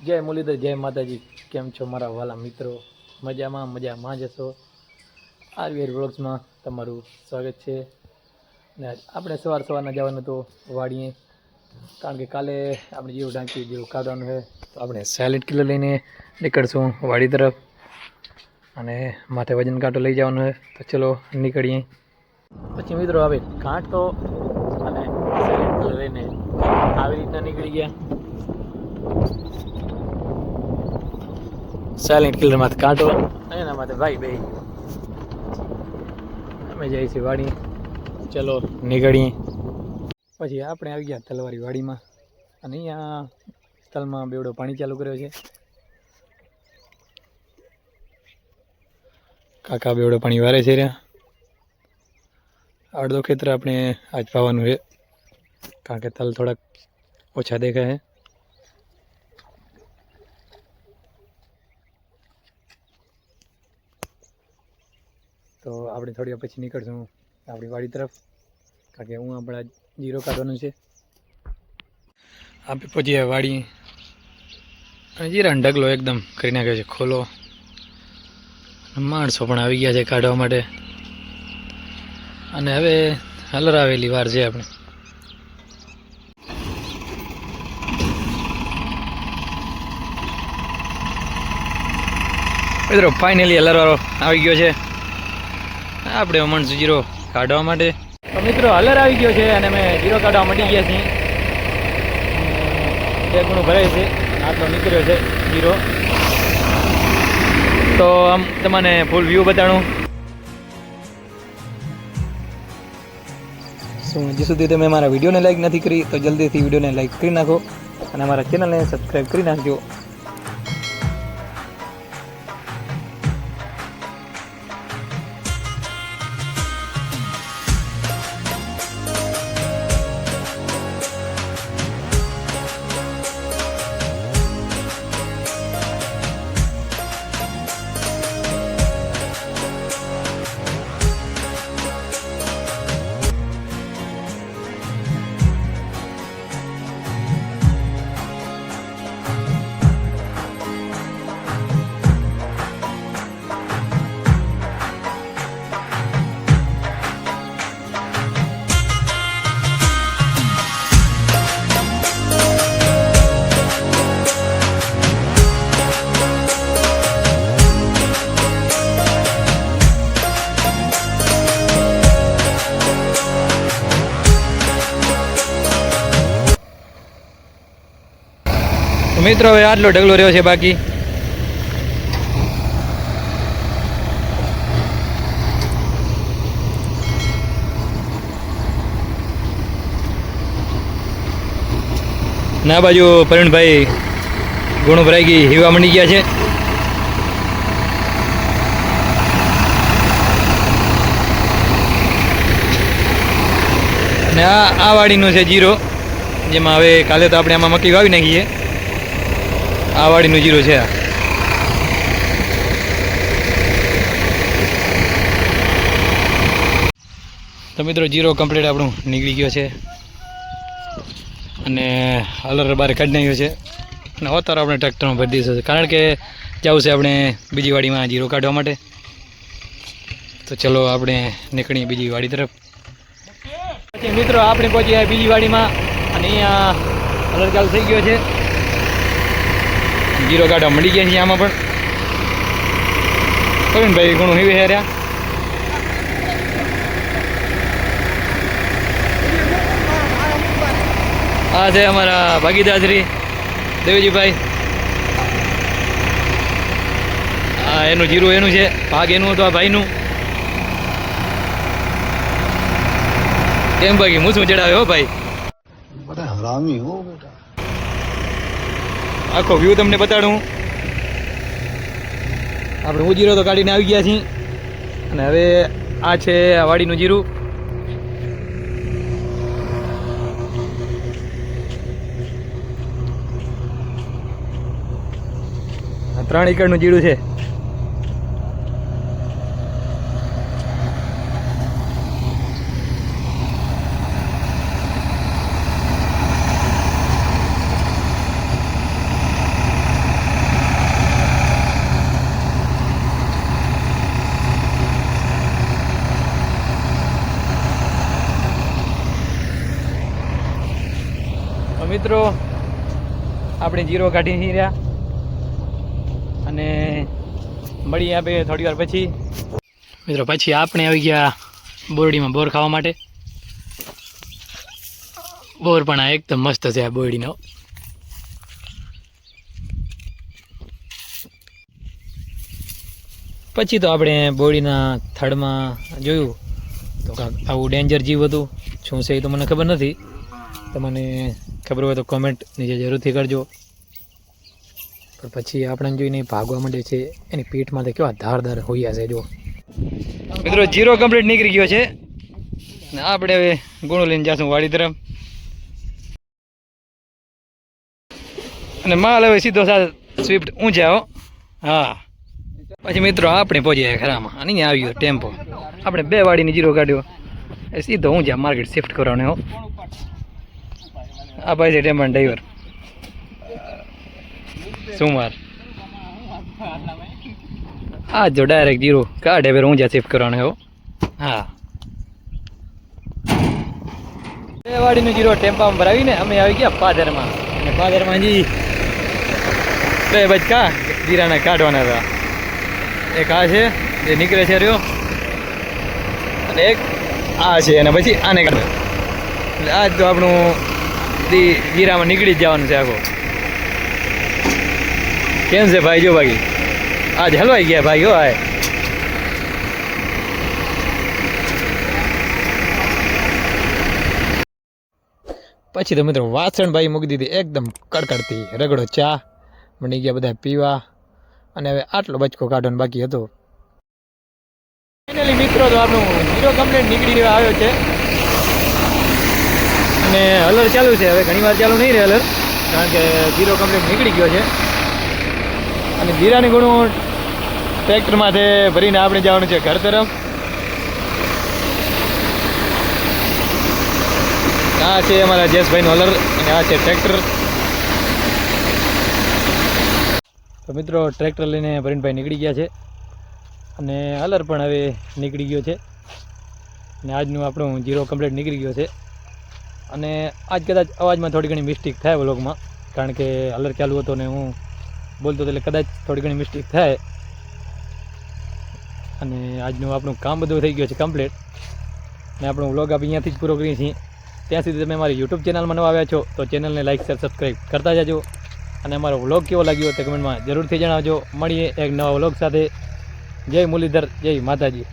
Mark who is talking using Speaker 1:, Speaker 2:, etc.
Speaker 1: જય મુરલીધર, જય માતાજી. કેમ છો મારા વાલા મિત્રો? મજામાં જશો. આરવીઆર વ્લોગ્સમાં તમારું સ્વાગત છે. ને આપણે સવારના જવાનું તો વાડીએ, કારણ કે કાલે આપણે જેવું ઢાંકી જેવું કાઢવાનું છે, તો આપણે સાયલેન્ટ કિલો લઈને નીકળશું વાડી તરફ, અને માથે વજન કાંટો લઈ જવાનો છે. તો ચલો નીકળીએ. પછી મિત્રો હવે કાંટો અને સાયલેન્ટ કિલો લઈને આવી રીતના નીકળી ગયા. સાયલેન્ટ કિલર માથે કાંટો અને એના માથે ભાઈ બે અમે જઈએ છીએ વાડી. ચલો નીકળીએ. પછી આપણે આવી ગયા તલવારી વાડીમાં, અને અહીંયા તલમાં બેવડો પાણી ચાલુ કર્યો છે. કાકા બેવડો પાણી વારે છે રહ્યા. અડધો ખેતર આપણે આજ પાવાનું છે, કારણ કે તલ થોડાક ઓછા દેખાય છે. તો આપણે થોડી વાર પછી નીકળશું આપણી વાડી તરફ, કારણ કે હું આપણા જીરો કાઢવાનું છે. આપણે પહોંચીએ વાડી, અને જીરાનો ઢગલો એકદમ કરી નાખ્યો છે ખોલો. માણસો પણ આવી ગયા છે કાઢવા માટે, અને હવે હલરાવેલી વાર છે આપણે. મિત્રો ફાઇનલી હલરવાળો આવી ગયો છે. આપણે મણશું જીરો કાઢવા માટે. તો મિત્રો હલર આવી ગયો છે, અને અમે જીરો કાઢવા મટી ગયા છીએ. બે ગુણું ભરાય છે, આટલો નીકળ્યો છે જીરો. તો આમ તમને ફૂલ વ્યૂ બતાડું. શું હજી સુધી તમે મારા વિડીયોને લાઈક નથી કરી તો જલ્દીથી વિડીયોને લાઈક કરી નાખો, અને અમારા ચેનલને સબસ્ક્રાઈબ કરી નાખજો. મિત્રો હવે આટલો ઢગલો રહ્યો છે બાકી. ના બાજુ પ્રવીણભાઈ ગુણો ભરાઈ ગઈ હીવા મંડી ગયા છે. અને આ વાડીનું છે જીરો, જેમાં હવે કાલે તો આપણે આમાં મક્કી વાવી નાખીએ. આ વાડીનું જીરો છે. તો મિત્રો જીરો કમ્પ્લીટ આપણું નીકળી ગયો છે, અને હલર બારે કાઢી નાખ્યો છે. અને અત્યારે આપણે ટ્રેક્ટરમાં ભરી દઈશું, કારણ કે જવું છે આપણે બીજી વાડીમાં જીરો કાઢવા માટે. તો ચલો આપણે નીકળીએ બીજી વાડી તરફ. પછી મિત્રો આપણે પહોંચી બીજી વાડીમાં, અને અહીંયા હલર ચાલુ થઈ ગયો છે. જીરો કાઢવા મળી ગયા છે આમાં પણ. પ્રવીણભાઈ ઘણું હેવી હેર્યા. આ છે અમારા ભાગીદાર શ્રી દેવજીભાઈ. આ એનું જીરું એનું છે, ભાગ એનું હતું આ ભાઈનું. કેમ ભાઈ મૂછું ચડાવે હો ભાઈ,
Speaker 2: બડા હરામી હો બેટા.
Speaker 1: આખો વ્યૂ તમને બતાડું. આપણે હું જીરો તો કાઢીને આવી ગયા છીએ, અને હવે આ છે આ વાડીનું જીરું. આ 3 એકરનું જીરું છે. મિત્રો આપણે જીરો કાઢી નહીં રહ્યા અને મળીએ આપણે થોડી વાર પછી. મિત્રો પછી આપણે આવી ગયા બોરડીમાં બોર ખાવા માટે. બોર પણ આ એકદમ મસ્ત છે આ બોરડીનો. પછી તો આપણે બોરડીના થડમાં જોયું તો આવું ડેન્જર જીવ હતું. શું છે એ તો મને ખબર નથી. તમને ખબર હોય તો કોમેન્ટ નીચે જરૂરથી કરજો. પણ પછી આપણને જોઈને ભાગવા માંડે છે. એની પીઠમાંથી કેવા ધારદાર હોયા છે જો. મિત્રો જીરો કમ્પ્લીટ નીકળી ગયો છે ને આપણે હવે ગુણો લઈને જઈશું વાડી તરફ. અને માલ હવે સીધો સ્વિફ્ટ ઊંચા હો. હા પછી મિત્રો આપણે પહોંચી ગયા ખરામાં અને અહીંયા આવી ગયો ટેમ્પો. આપણે 2 વાડીની જીરો કાઢ્યો એ સીધો ઊંચા માર્કેટ શિફ્ટ કરવાનો હો. આ ભાઈ છે ટેમ્પાનો ડ્રાઈવર સુમાર. આ જો ડાયરેક્ટ જીરો કાઢે ફેર ઊંચા શિફ્ટ કરવાનો હો. હા 2 વાડીનું જીરો ટેમ્પામાં ભરાવીને અમે આવી ગયા પાદરમાં. અને પાદરમાં જી 2 બચકા જીરાના કાઢવાના હતા. એક આ છે જે નીકળે છે રહ્યો અને એક આ છે અને પછી આને કાઢે. એટલે આજ તો આપણું જીરામાં નીકળી જ જવાનું છે આખો. કેમ છે ભાઈ? જો બાકી આજ હલવાઈ ગયા ભાઈ હો. આય પછી તો મિત્રો વાસણ ભાઈ મૂકી દીધી એકદમ કડકડતી રગડો ચા. મળી ગયા બધા પીવા અને હવે આટલો બચકો કાઢવાનો બાકી હતો. ફાઇનલી મિત્રો તો આપણું જીરો કમ્પ્લીટ નીકળી આવ્યો છે અને હલર ચાલુ છે. હવે ઘણી વાર ચાલુ નહીં રહે હલર, કારણ કે જીરો કમ્પ્લીટ નીકળી ગયો છે. અને જીરાની ગુણું ટ્રેક્ટરમાંથી ભરીને આપણે જવાનું છે ઘર તરફ. આ છે અમારા જયેશભાઈનું હલર અને આ છે ટ્રેક્ટર. તો મિત્રો ટ્રેક્ટર લઈને ભરીનભાઈ નીકળી ગયા છે અને હલર પણ હવે નીકળી ગયો છે. અને આજનું આપણું જીરો કમ્પ્લીટ નીકળી ગયો છે. અને આજ કદાચ અવાજમાં થોડી ઘણી મિસ્ટેક થાય વ્લોગમાં, કારણ કે હલર ચાલુ હતો ને હું બોલતો હતો એટલે કદાચ થોડી ઘણી મિસ્ટેક થાય. અને આજનું આપણું કામ બધું થઈ ગયું છે કમ્પ્લીટ. ને આપણો વ્લોગ આપણે અહીંયાથી જ પૂરો કરીએ છીએ. ત્યાં સુધી તમે મારી યુટ્યુબ ચેનલમાં નવા આવ્યા છો તો ચેનલને લાઇક શેર સબસ્ક્રાઈબ કરતા જજો. અને અમારો વ્લોગ કેવો લાગ્યો તે કમેન્ટમાં જરૂરથી જણાવજો. મળીએ એક નવા વ્લોગ સાથે. જય મુરલીધર, જય માતાજી.